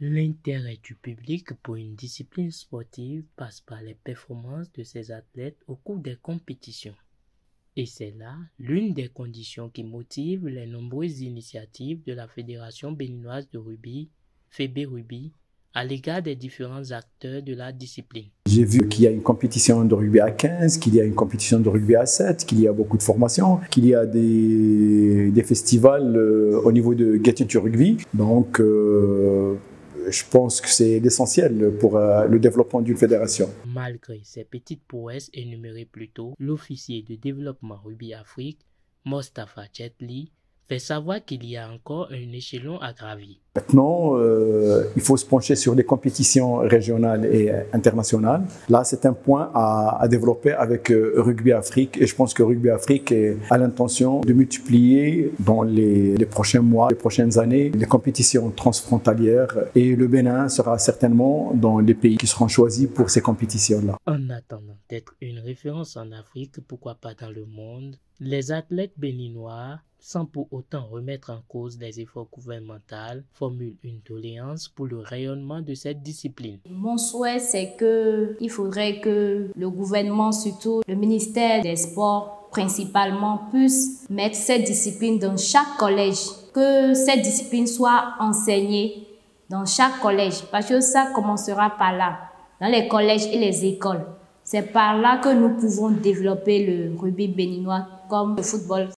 L'intérêt du public pour une discipline sportive passe par les performances de ses athlètes au cours des compétitions. Et c'est là l'une des conditions qui motive les nombreuses initiatives de la Fédération béninoise de rugby, FEBE-Rugby, à l'égard des différents acteurs de la discipline. J'ai vu qu'il y a une compétition de rugby à 15, qu'il y a une compétition de rugby à 7, qu'il y a beaucoup de formations, qu'il y a des festivals au niveau de Get Into Rugby. Donc, je pense que c'est l'essentiel pour le développement d'une fédération. Malgré ces petites prouesses énumérées plus tôt, l'officier de développement Rugby Afrique, Mostafa Chetli, fait savoir qu'il y a encore un échelon à gravir. Maintenant, il faut se pencher sur les compétitions régionales et internationales. Là, c'est un point à développer avec Rugby Afrique. Et je pense que Rugby Afrique a l'intention de multiplier dans les prochains mois, les prochaines années, les compétitions transfrontalières. Et le Bénin sera certainement dans les pays qui seront choisis pour ces compétitions-là. En attendant d'être une référence en Afrique, pourquoi pas dans le monde, les athlètes béninois, sans pour autant remettre en cause les efforts gouvernementaux, formulent une doléance pour le rayonnement de cette discipline. Mon souhait, c'est qu'il faudrait que le gouvernement, surtout le ministère des Sports principalement, puisse mettre cette discipline dans chaque collège, que cette discipline soit enseignée dans chaque collège, parce que ça commencera par là, dans les collèges et les écoles. C'est par là que nous pouvons développer le rugby béninois comme le football